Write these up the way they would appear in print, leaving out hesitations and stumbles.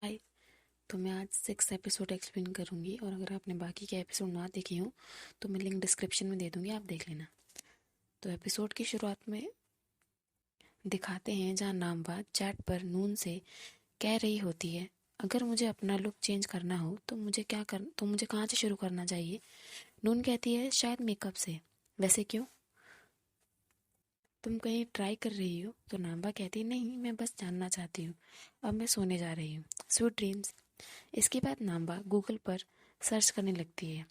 हाय। तो मैं आज 6 एपिसोड एक्सप्लेन करूँगी और अगर आपने बाकी के एपिसोड ना देखे हों तो मैं लिंक डिस्क्रिप्शन में दे दूँगी, आप देख लेना। तो एपिसोड की शुरुआत में दिखाते हैं जहाँ नामवा चैट पर नून से कह रही होती है, अगर मुझे अपना लुक चेंज करना हो तो मुझे कहाँ से शुरू करना चाहिए। नून कहती है शायद मेकअप से। वैसे क्यों, तुम कहीं ट्राई कर रही हो? तो नामवा कहती है नहीं, मैं बस जानना चाहती हूँ। अब मैं सोने जा रही हूँ, स्वीट ड्रीम्स। इसके बाद नाम्बा गूगल पर सर्च करने लगती है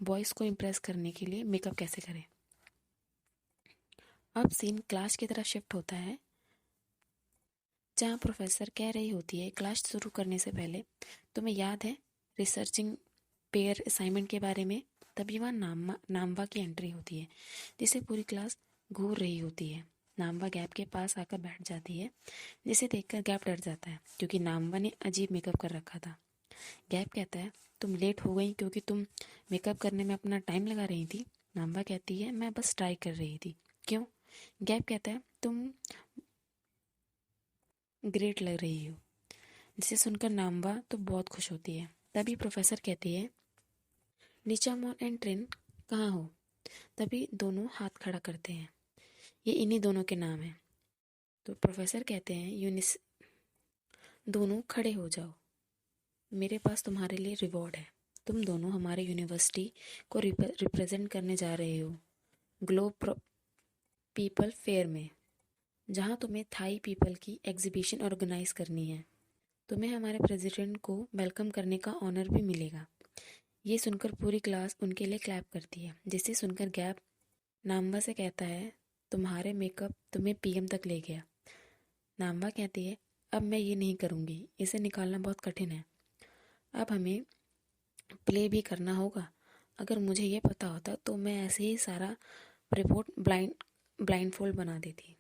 बॉयज़ को इम्प्रेस करने के लिए मेकअप कैसे करें। अब सीन क्लास की तरफ शिफ्ट होता है जहाँ प्रोफेसर कह रही होती है क्लास शुरू करने से पहले तुम्हें याद है रिसर्चिंग पेयर असाइनमेंट के बारे में। तभी वहाँ नाम्बा की एंट्री होती है जिसे पूरी क्लास घूर रही होती है। नाम्बा गैप के पास आकर बैठ जाती है जिसे देखकर गैप डर जाता है क्योंकि नाम्बा ने अजीब मेकअप कर रखा था। गैप कहता है तुम लेट हो गई क्योंकि तुम मेकअप करने में अपना टाइम लगा रही थी। नाम्बा कहती है मैं बस ट्राई कर रही थी। क्यों? गैप कहता है तुम ग्रेट लग रही हो। जिसे सुनकर नाम्बा तो बहुत खुश होती है। तभी प्रोफेसर कहती है निचामोन एंड ट्रेन कहाँ हो। तभी दोनों हाथ खड़ा करते हैं, ये इन्हीं दोनों के नाम हैं। तो प्रोफेसर कहते हैं यूनिस दोनों खड़े हो जाओ, मेरे पास तुम्हारे लिए रिवॉर्ड है। तुम दोनों हमारे यूनिवर्सिटी को रिप्रेजेंट करने जा रहे हो ग्लोब पीपल फेयर में, जहां तुम्हें थाई पीपल की एग्जीबिशन ऑर्गेनाइज करनी है। तुम्हें हमारे प्रेसिडेंट को वेलकम करने का ऑनर भी मिलेगा। ये सुनकर पूरी क्लास उनके लिए क्लैप करती है जिसे सुनकर गैप नाम्बा से कहता है तुम्हारे मेकअप तुम्हें पीएम तक ले गया। नाम्बा कहती है अब मैं ये नहीं करूँगी, इसे निकालना बहुत कठिन है। अब हमें प्ले भी करना होगा। अगर मुझे ये पता होता तो मैं ऐसे ही सारा रिपोर्ट ब्लाइंड फोल्ड बना देती।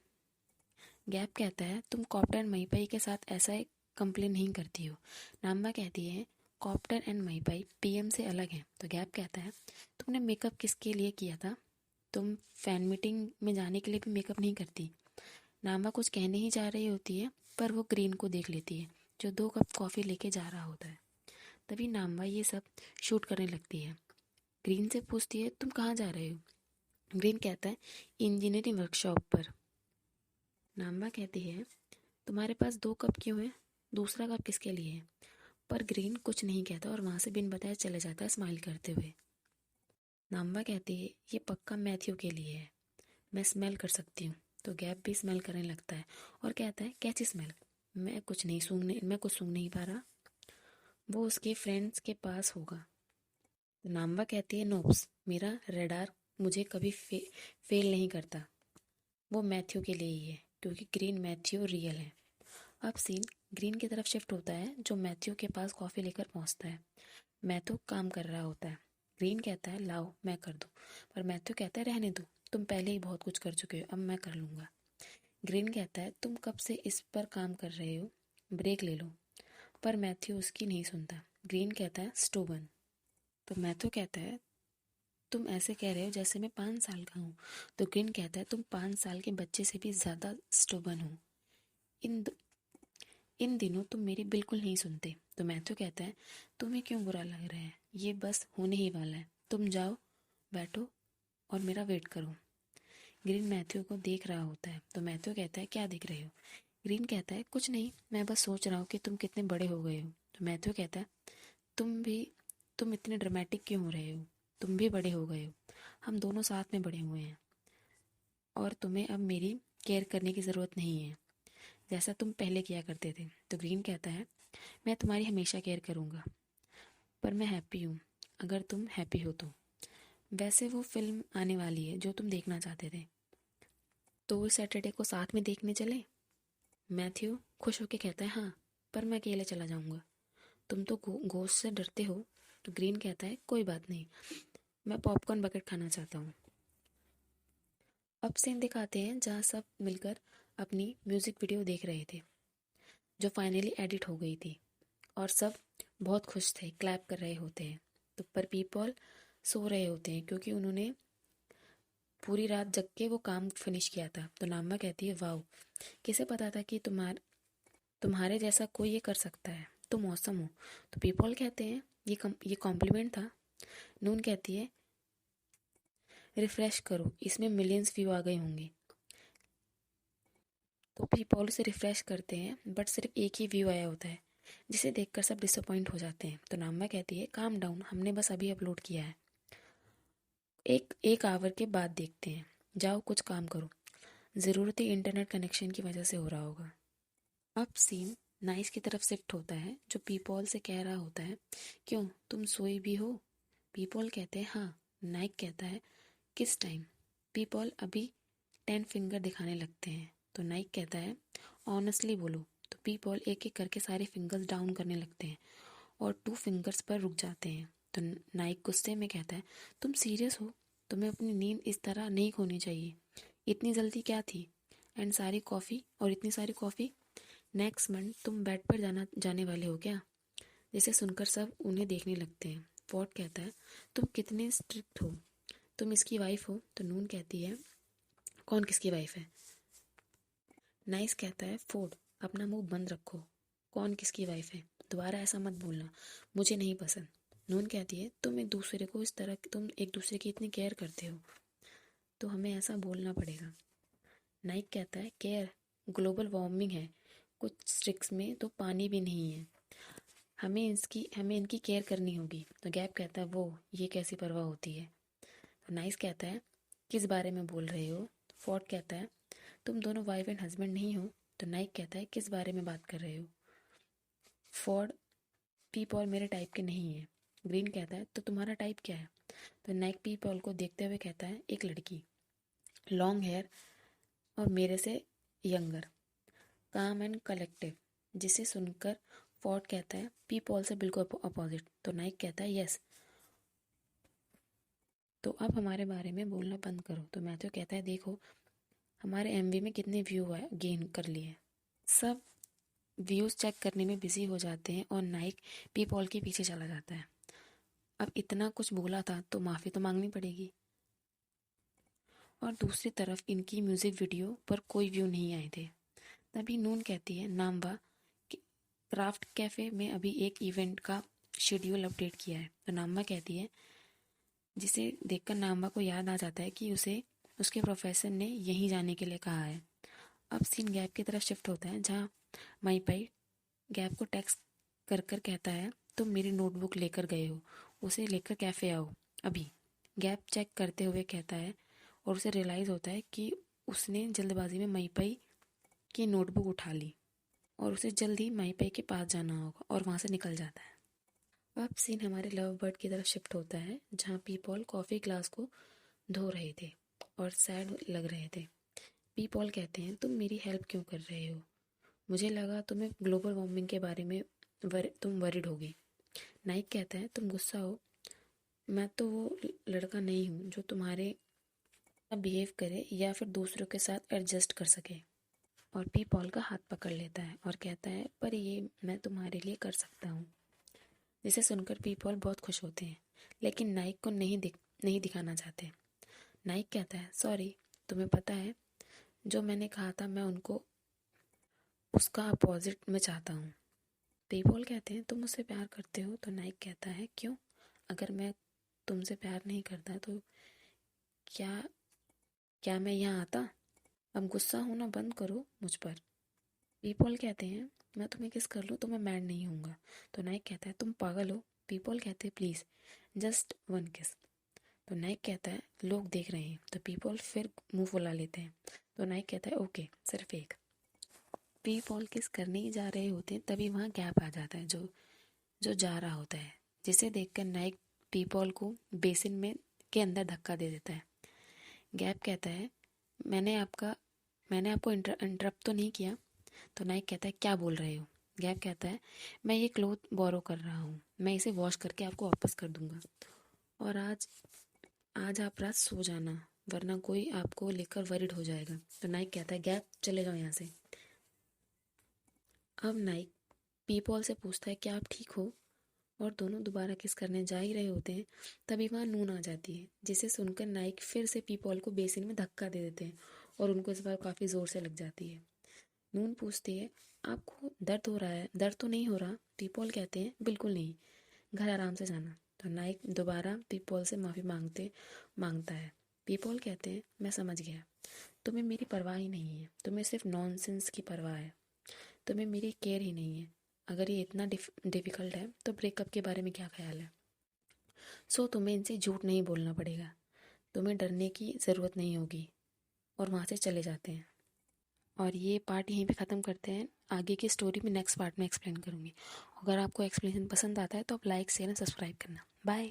गैप कहता है तुम कॉप्टर एंड मईपाई के साथ ऐसा कंप्लेन नहीं करती हो। नाम्बा कहती है कॉप्टर एंड मईपाई पीएम से अलग है। तो गैप कहता है तुमने मेकअप किसके लिए किया था? तुम फैन मीटिंग में जाने के लिए भी मेकअप नहीं करती। नाम्बा कुछ कहने ही जा रही होती है पर वो ग्रीन को देख लेती है जो 2 कप कॉफ़ी लेके जा रहा होता है। तभी नाम्बा ये सब शूट करने लगती है। ग्रीन से पूछती है तुम कहाँ जा रहे हो? ग्रीन कहता है इंजीनियरिंग वर्कशॉप पर। नाम्बा कहती है तुम्हारे पास 2 कप क्यों है? दूसरा कप किसके लिए है? पर ग्रीन कुछ नहीं कहता और वहां से बिन बताए चले जाता है स्माइल करते हुए। नाम्बा कहती है ये पक्का मैथ्यू के लिए है, मैं स्मेल कर सकती हूँ। तो गैप भी स्मेल करने लगता है और कहता है कैसी स्मेल? मैं कुछ सूंघ नहीं पा रहा। वो उसके फ्रेंड्स के पास होगा। तो नाम्बा कहती है नोप्स, मेरा रेडार मुझे कभी फेल नहीं करता। वो मैथ्यू के लिए ही है क्योंकि ग्रीन मैथ्यू रियल है। अब सीन ग्रीन की तरफ शिफ्ट होता है जो मैथ्यू के पास कॉफ़ी लेकर पहुंचता है। मैथ्यू काम कर रहा होता है। ग्रीन कहता है लाओ मैं कर दूं, पर मैथ्यू कहता है रहने दो, तुम पहले ही बहुत कुछ कर चुके हो, अब मैं कर लूँगा। ग्रीन कहता है तुम कब से इस पर काम कर रहे हो, ब्रेक ले लो। पर मैथ्यू उसकी नहीं सुनता। ग्रीन कहता है स्टोबन। तो मैथ्यू कहता है तुम ऐसे कह रहे हो जैसे मैं 5 साल का हूँ। तो ग्रीन कहता है तुम 5 साल के बच्चे से भी ज़्यादा स्टोबन हो। इन इन दिनों तुम मेरी बिल्कुल नहीं सुनते। तो मैथ्यू कहता है तुम्हें क्यों बुरा लग रहा है, ये बस होने ही वाला है, तुम जाओ बैठो और मेरा वेट करो। ग्रीन मैथ्यू को देख रहा होता है। तो मैथ्यू कहता है क्या देख रहे हो? ग्रीन कहता है कुछ नहीं, मैं बस सोच रहा हूँ कि तुम कितने बड़े हो गए हो। तो मैथ्यू कहता है तुम भी तुम इतने ड्रामेटिक क्यों हो रहे हो? तुम भी बड़े हो गए हो, हम दोनों साथ में बड़े हुए हैं और तुम्हें अब मेरी केयर करने की ज़रूरत नहीं है जैसा तुम पहले किया करते थे। तो ग्रीन कहता है मैं तुम्हारी हमेशा केयर करूँगा, पर मैं हैप्पी हूँ अगर तुम हैप्पी हो तो। वैसे वो फिल्म आने वाली है जो तुम देखना चाहते थे, तो वो सैटरडे को साथ में देखने चले? मैथ्यू खुश होकर कहता है हाँ, पर मैं अकेले चला जाऊँगा, तुम तो घोस्ट से डरते हो। तो ग्रीन कहता है कोई बात नहीं, मैं पॉपकॉर्न बकेट खाना चाहता हूँ। अब सीन दिखाते हैं जहाँ सब मिलकर अपनी म्यूज़िक वीडियो देख रहे थे जो फाइनली एडिट हो गई थी और सब बहुत खुश थे, क्लैप कर रहे होते हैं। तो पर पीपल सो रहे होते हैं क्योंकि उन्होंने पूरी रात जग के वो काम फिनिश किया था। तो नाम्मा कहती है वाओ, किसे पता था कि तुम्हारे जैसा कोई ये कर सकता है, तुम मौसम हो। तो पीपल कहते हैं ये कॉम्प्लीमेंट था। नून कहती है रिफ्रेश करो, इसमें मिलियंस व्यू आ गए होंगे। तो पीपल उसे रिफ्रेश करते हैं बट सिर्फ एक ही व्यू आया होता है, जिसे देखकर सब डिसअपॉइंट हो जाते हैं। तो नाम्मा कहती है काम डाउन, हमने बस अभी अपलोड किया है, एक आवर के बाद देखते हैं, जाओ कुछ काम करो, ज़रूरत ही इंटरनेट कनेक्शन की वजह से हो रहा होगा। अब सीन नाइस की तरफ शिफ्ट होता है, जो पीपल से कह रहा होता है क्यों तुम सोई भी हो। पीपल कहते हैं हाँ। नाइक कहता है किस टाइम। पीपल अभी 10 फिंगर दिखाने लगते हैं। तो नाइक कहता है ऑनेस्टली बोलो। तो पीपल एक एक करके सारे फिंगर्स डाउन करने लगते हैं और 2 फिंगर्स पर रुक जाते हैं। तो नाइक गुस्से में कहता है तुम सीरियस हो, तुम्हें अपनी नींद इस तरह नहीं खोनी चाहिए, इतनी जल्दी क्या थी, एंड सारी कॉफ़ी और इतनी सारी कॉफ़ी, नेक्स्ट मंथ तुम बेड पर जाने वाले हो क्या। जिसे सुनकर सब उन्हें देखने लगते हैं। फोर्ड कहता है तुम कितने स्ट्रिक्ट हो, तुम इसकी वाइफ हो। तो नून कहती है कौन किसकी वाइफ है। नाइस कहता है फोर्ड अपना मुंह बंद रखो, कौन किसकी वाइफ है, दोबारा ऐसा मत बोलना, मुझे नहीं पसंद। नून कहती है तुम एक दूसरे की इतनी केयर करते हो, तो हमें ऐसा बोलना पड़ेगा। नाइक कहता है केयर, ग्लोबल वार्मिंग है, कुछ स्ट्रिक्स में तो पानी भी नहीं है, हमें इनकी केयर करनी होगी। तो गैप कहता है वो ये कैसी परवाह होती है। तो नाइस कहता है किस बारे में बोल रहे हो। फोर्ड कहता है तुम दोनों वाइफ एंड हस्बैंड नहीं हो। तो नाइक कहता है किस बारे में बात कर रहे हो। फोर्ड पीपल मेरे टाइप के नहीं है। ग्रीन कहता है तो तुम्हारा टाइप क्या है। तो नाइक पीपल को देखते हुए कहता है एक लड़की, लॉन्ग हेयर और मेरे से यंगर, काम एंड कलेक्टिव। जिसे सुनकर फोर्ड कहता है पीपल से बिल्कुल अपोजिट। तो नाइक कहता है यस, तो अब हमारे बारे में बोलना बंद करो। तो मैथ्यू कहता है देखो हमारे एमवी में कितने व्यू गेन कर लिए। सब व्यूज़ चेक करने में बिजी हो जाते हैं और नाइक पीपल के पीछे चला जाता है। अब इतना कुछ बोला था तो माफ़ी तो मांगनी पड़ेगी। और दूसरी तरफ इनकी म्यूज़िक वीडियो पर कोई व्यू नहीं आए थे। तभी नून कहती है नाम्बा क्राफ्ट कैफ़े में अभी एक इवेंट का शेड्यूल अपडेट किया है। तो नाम्बा कहती है, जिसे देखकर नाम्बा को याद आ जाता है कि उसे उसके प्रोफेसर ने यहीं जाने के लिए कहा है। अब सीन गैप की तरफ शिफ्ट होता है, जहाँ माईपाई गैप को टेक्स्ट कर कर कहता है तुम मेरी नोटबुक लेकर गए हो, उसे लेकर कैफ़े आओ अभी। गैप चेक करते हुए कहता है और उसे रियलाइज़ होता है कि उसने जल्दबाजी में माईपाई की नोटबुक उठा ली और उसे जल्द ही माईपाई के पास जाना होगा और वहाँ से निकल जाता है। अब सीन हमारे लव बर्ड की तरफ शिफ्ट होता है, जहाँ पीपल कॉफ़ी ग्लास को धो रहे थे और सैड लग रहे थे। पीपल कहते हैं तुम मेरी हेल्प क्यों कर रहे हो, मुझे लगा तुम्हें ग्लोबल वार्मिंग के बारे में तुम वरिड होगी। नाइक कहता है तुम गुस्सा हो, मैं तो वो लड़का नहीं हूँ जो तुम्हारे बिहेव करे या फिर दूसरों के साथ एडजस्ट कर सके। और पीपल का हाथ पकड़ लेता है और कहता है पर ये मैं तुम्हारे लिए कर सकता हूँ। जिसे सुनकर पीपल बहुत खुश होते हैं, लेकिन नाइक को नहीं दिखाना चाहते। नाइक कहता है सॉरी, तुम्हें पता है जो मैंने कहा था मैं उनको उसका अपोजिट में चाहता हूँ। पीपल कहते हैं तुम मुझसे प्यार करते हो। तो नाइक कहता है क्यों, अगर मैं तुमसे प्यार नहीं करता तो क्या क्या मैं यहाँ आता। अब गुस्सा होना बंद करो मुझ पर। पीपल कहते हैं मैं तुम्हें किस कर लूँ तो मैं मैड नहीं होऊंगा। तो नाइक कहता है तुम पागल हो। पीपल कहते हैं प्लीज़ जस्ट वन किस। तो नाइक कहता है लोग देख रहे हैं। तो पीपल फिर मुंह फुला लेते हैं। तो नाइक कहता है ओके सिर्फ एक। पीपल किस करने ही जा रहे होते हैं, तभी वहाँ गैप आ जाता है जो जो जा रहा होता है, जिसे देखकर नाइक पीपल को बेसिन में के अंदर धक्का दे देता है। गैप कहता है मैंने आपको इंटरप्ट तो नहीं किया। तो नाइक कहता है क्या बोल रहे हो। गैप कहता है मैं ये क्लोथ बोरो कर रहा हूँ, मैं इसे वॉश करके आपको वापस कर दूंगा और आज आप रात सो जाना, वरना कोई आपको लेकर वरिड हो जाएगा। तो नाइक कहता है गैप चले जाओ यहाँ से। अब नाइक पीपल से पूछता है क्या आप ठीक हो, और दोनों दोबारा किस करने जा ही रहे होते हैं, तभी वहाँ नून आ जाती है, जिसे सुनकर नाइक फिर से पीपल को बेसिन में धक्का दे देते हैं और उनको इस बार काफ़ी ज़ोर से लग जाती है। नून पूछती है आपको दर्द हो रहा है, दर्द तो नहीं हो रहा। पीपॉल कहते हैं बिल्कुल नहीं, घर आराम से जाना। तो नाइक दोबारा पीपॉल से माफ़ी मांगता है। पीपॉल कहते हैं मैं समझ गया, तुम्हें मेरी परवाह ही नहीं है, तुम्हें सिर्फ नॉनसेंस की परवाह है, तुम्हें मेरी केयर ही नहीं है। अगर ये इतना डिफ़िकल्ट है तो ब्रेकअप के बारे में क्या ख्याल है? सो तुम्हें इनसे झूठ नहीं बोलना पड़ेगा, तुम्हें डरने की ज़रूरत नहीं होगी। और वहाँ से चले जाते हैं। और ये पार्ट यहीं पे ख़त्म करते हैं। आगे की स्टोरी में नेक्स्ट पार्ट में एक्सप्लेन करूँगी। अगर आपको एक्सप्लेनेशन पसंद आता है तो आप लाइक शेयर एंड सब्सक्राइब करना। बाय।